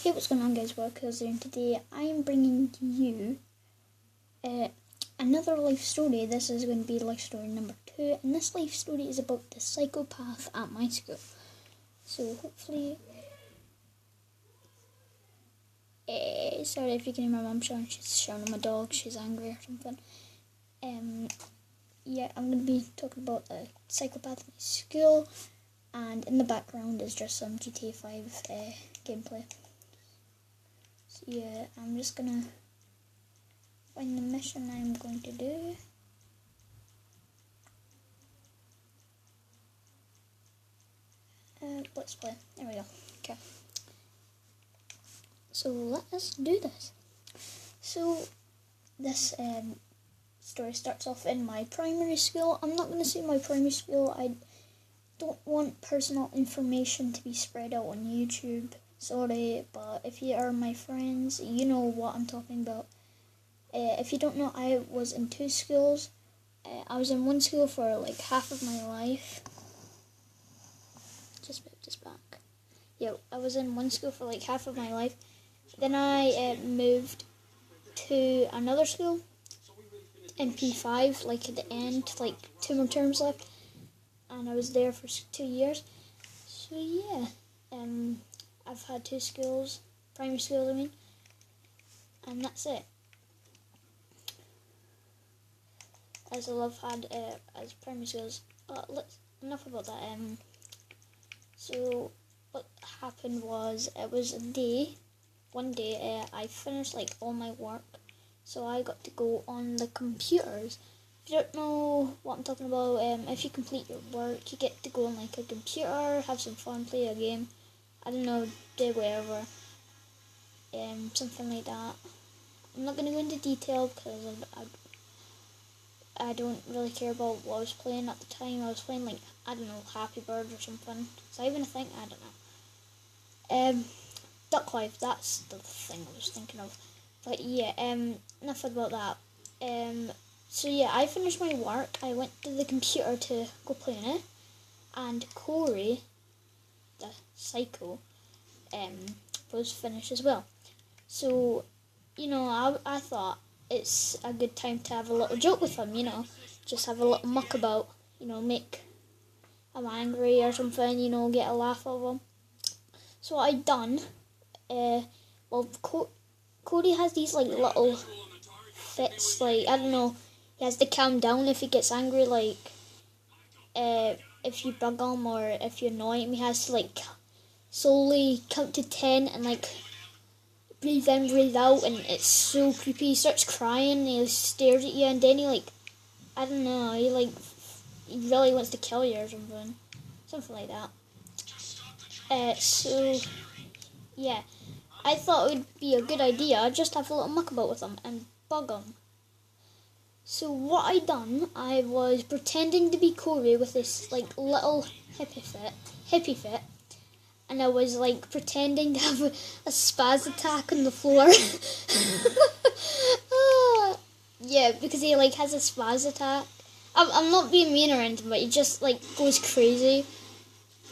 Hey, what's going on, guys? Welcome. Today I am bringing you another life story. This is going to be life story number 2, and this life story is about the psychopath at my school. So hopefully, sorry if you can hear my mum shouting. She's shouting at my dog. She's angry or something. Yeah, I'm going to be talking about the psychopath at my school, and in the background is just some GTA 5 gameplay. So yeah, I'm just gonna find the mission I'm going to do. Let's play. There we go. Okay. So let us do this. So this story starts off in my primary school. I'm not going to say my primary school. I don't want personal information to be spread out on YouTube. Sorry, but if you are my friends, you know what I'm talking about. If you don't know, I was in 2 schools. I was in one school for like half of my life. Just move this back. Yeah, I was in one school for like half of my life. Then I moved to another school in P5, like at the end, like 2 more terms left. And I was there for 2 years. So yeah, I've had 2 schools, primary schools I mean, and that's it. As I've had as primary schools. Enough about that. So what happened was, it was one day I finished like all my work, so I got to go on the computers. If you don't know what I'm talking about, if you complete your work, you get to go on like a computer, have some fun, play a game. I don't know, do whatever, something like that. I'm not going to go into detail because I don't really care about what I was playing at the time. I was playing like, I don't know, Happy Bird or something. Is that even a thing? I don't know. Duck Life, that's the thing I was thinking of. But yeah, enough about that. So yeah, I finished my work. I went to the computer to go play on it. And Corey, the psycho, was finished as well. So, you know, I thought it's a good time to have a little joke with him, you know. Just have a little muck about, you know, make him angry or something, you know, get a laugh out of him. So what I done, Cody has these like little fits, like, I don't know, he has to calm down if he gets angry, like, if you bug him or if you annoy him, he has to like slowly count to 10 and like breathe in, breathe out, and it's so creepy. He starts crying, he stares at you, and then he like, I don't know, he really wants to kill you or something like that. So yeah, I thought it would be a good idea just to have a little muck about with him and bug him. So what I done, I was pretending to be Corey with this like little hippie fit, and I was like pretending to have a spaz attack on the floor. Yeah, because he like has a spaz attack. I'm not being mean or anything, but he just like goes crazy.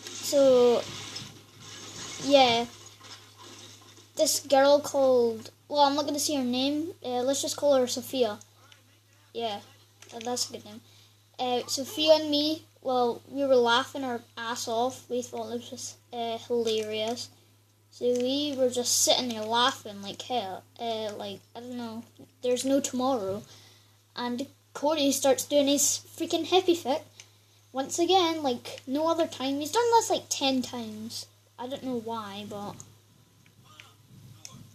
So yeah, this girl called, well, I'm not gonna say her name. Let's just call her Sophia. Yeah, that's a good name. Sophia and me, well, we were laughing our ass off. We thought it was just hilarious. So we were just sitting there laughing like hell. Like, I don't know, there's no tomorrow. And Cody starts doing his freaking hippie fit. Once again, like no other time. He's done this like 10 times. I don't know why, but...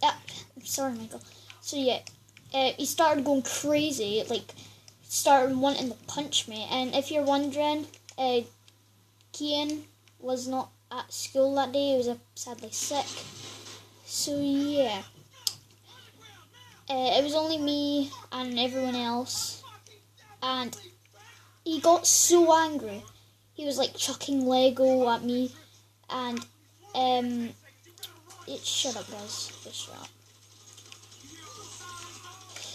Yeah, I'm sorry, Michael. So yeah, he started going crazy, like, started wanting to punch me. And if you're wondering, Kian was not at school that day. He was sadly sick. So yeah, it was only me and everyone else. And he got so angry. He was like chucking Lego at me. And, shut up, guys. Just shut up.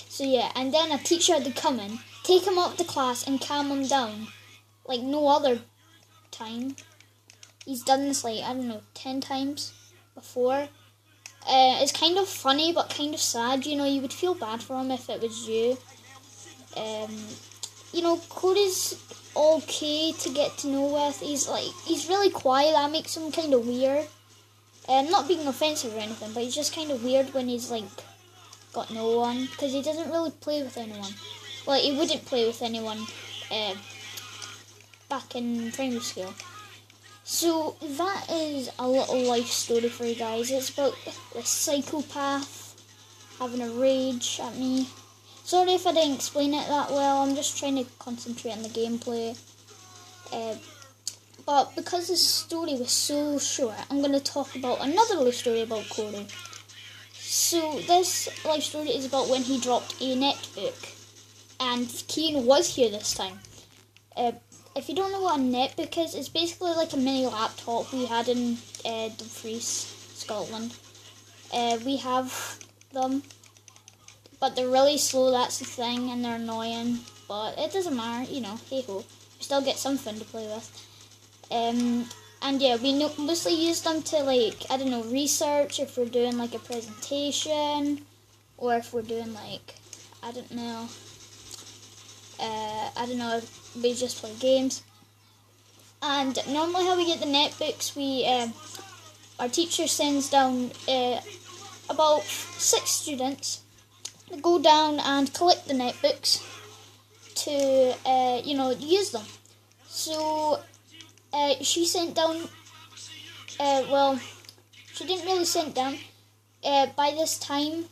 So yeah, and then a teacher had to come in, take him up to class and calm him down. Like no other time. He's done this like, I don't know, 10 times before. It's kind of funny but kind of sad. You know, you would feel bad for him if it was you. You know, Cody's okay to get to know with. He's really quiet. That makes him kind of weird. Not being offensive or anything, but he's just kind of weird when he's like got no one, because he doesn't really play with anyone. Well, he wouldn't play with anyone back in primary school. So that is a little life story for you guys. It's about this psychopath having a rage at me. Sorry if I didn't explain it that well. I'm just trying to concentrate on the gameplay. But because this story was so short, I'm going to talk about another life story about Corey. So this life story is about when he dropped a netbook. And Kian was here this time. If you don't know what a netbook is, it's basically like a mini laptop we had in Dumfries, Scotland. We have them, but they're really slow, that's the thing, and they're annoying. But it doesn't matter, you know, hey-ho. We still get something to play with. And yeah, we mostly use them to, like, I don't know, research if we're doing like a presentation, or if we're doing like, I don't know, if we just play games. And normally how we get the netbooks, our teacher sends down about 6 students to go down and collect the netbooks to, use them. So she sent down, she didn't really send down. By this time,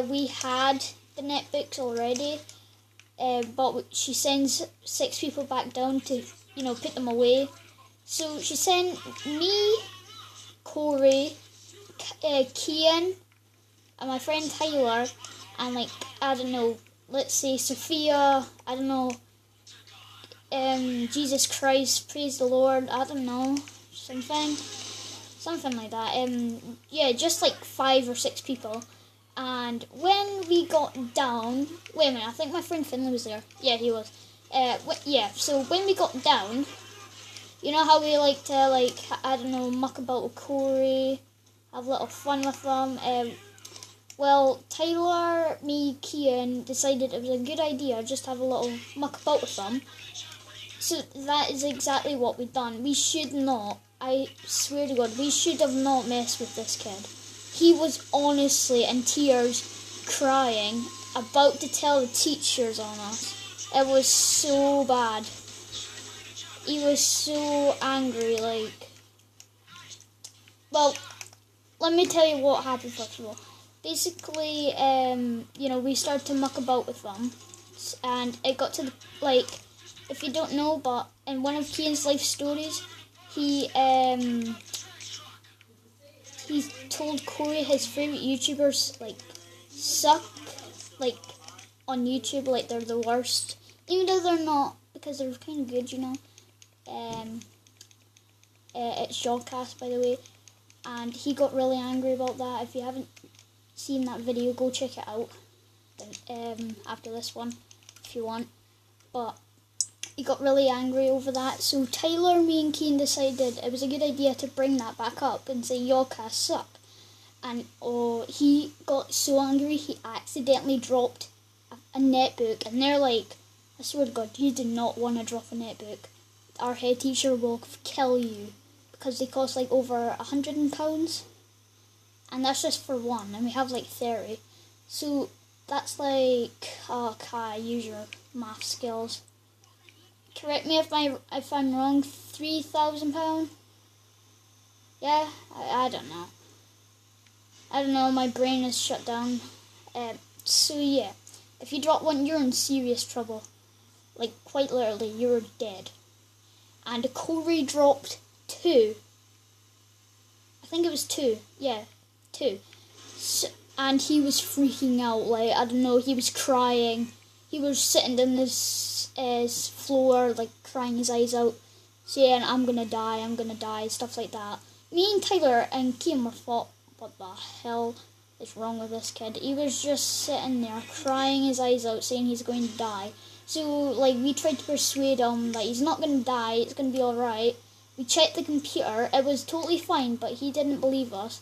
we had the netbooks already, but she sends 6 people back down to, put them away. So she sent me, Corey, Kian, and my friend Tyler, and let's say Sophia, Jesus Christ, praise the Lord, something like that. Just like 5 or 6 people. And when we got down, wait a minute, I think my friend Finley was there. Yeah, he was. So when we got down, you know how we like to, muck about with Corey, have a little fun with them. Tyler, me, Kian decided it was a good idea just to have a little muck about with them. So that is exactly what we've done. We should not, I swear to God, we should have not messed with this kid. He was honestly in tears, crying, about to tell the teachers on us. It was so bad. He was so angry, let me tell you what happened first of all. Basically, we started to muck about with them, and it got to the, if you don't know, but in one of Kian's life stories, he told Corey his favourite YouTubers, suck, on YouTube, they're the worst. Even though they're not, because they're kind of good, It's Jawcast, by the way. And he got really angry about that. If you haven't seen that video, go check it out. After this one, if you want. But he got really angry over that. So Tyler, me and Keen decided it was a good idea to bring that back up and say Jawcast suck. And he got so angry he accidentally dropped a netbook. And they're like, I swear to God, you do not want to drop a netbook. Our head teacher will kill you. Because they cost over £100. And that's just for one. And we have 30. So that's Kai, use your math skills. Correct me if I'm wrong, £3,000? Yeah? I don't know. I don't know, my brain is shut down. So yeah, if you drop one, you're in serious trouble. Quite literally, you're dead. And Corey dropped 2. I think it was 2. Yeah, 2. So, and he was freaking out. He was crying. He was sitting on this floor, crying his eyes out, saying, I'm gonna die, stuff like that. Me and Tyler and Kian were thought, what the hell is wrong with this kid? He was just sitting there, crying his eyes out, saying he's going to die. So, we tried to persuade him that he's not going to die, it's going to be alright. We checked the computer, it was totally fine, but he didn't believe us.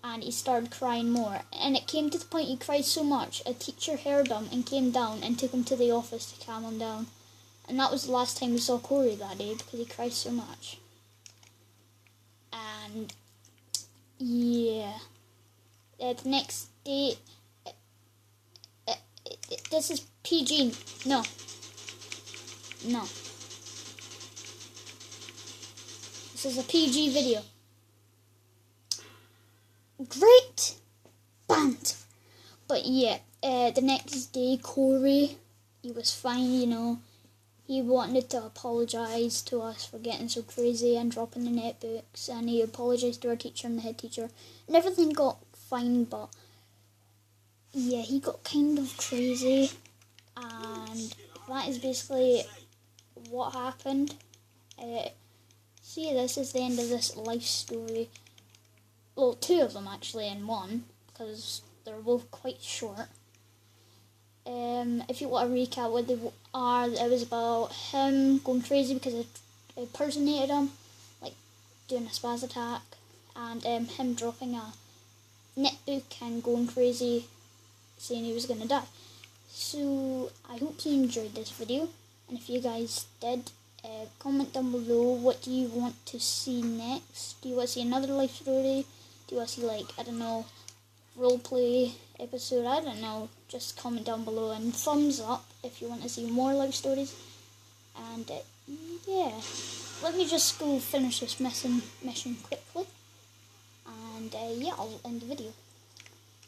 and he started crying more. And it came to the point he cried so much, a teacher heard him and came down and took him to the office to calm him down. And that was the last time we saw Corey that day because he cried so much. And yeah, the next day, this is PG. No. This is a PG video. Great band. But yeah, the next day, Corey, he was fine, you know. He wanted to apologise to us for getting so crazy and dropping the netbooks, and he apologised to our teacher and the head teacher, and everything got fine, but yeah, he got kind of crazy, and that is basically what happened. See, this is the end of this life story. Well, two of them actually in one, because they're both quite short. If you want to recap what they are, it was about him going crazy because it impersonated him, like doing a spaz attack, and him dropping a netbook and going crazy, saying he was going to die. So, I hope you enjoyed this video, and if you guys did, comment down below what do you want to see next. Do you want to see another life story? Do you want to see, like, I don't know, roleplay episode? I don't know. Just comment down below and thumbs up if you want to see more life stories. And yeah, let me just go finish this mission quickly. And yeah, I'll end the video.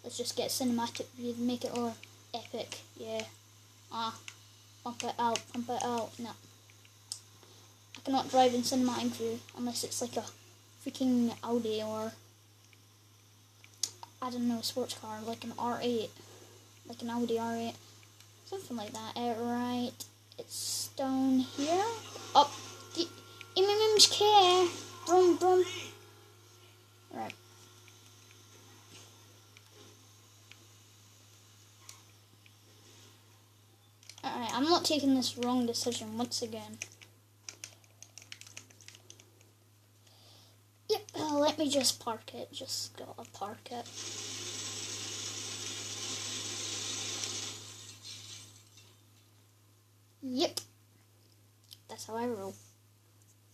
Let's just get cinematic, make it all epic. Yeah. Pump it out. No. I cannot drive in cinematic view unless it's like a freaking Audi or, I don't know, sports car, like an R8, like an Audi R8, something like that. Right, it's down here. Up, Imam's care. Brum. Right. Alright, I'm not taking this wrong decision once again. Yep, let me just park it. Just gotta park it. Yep. That's how I roll.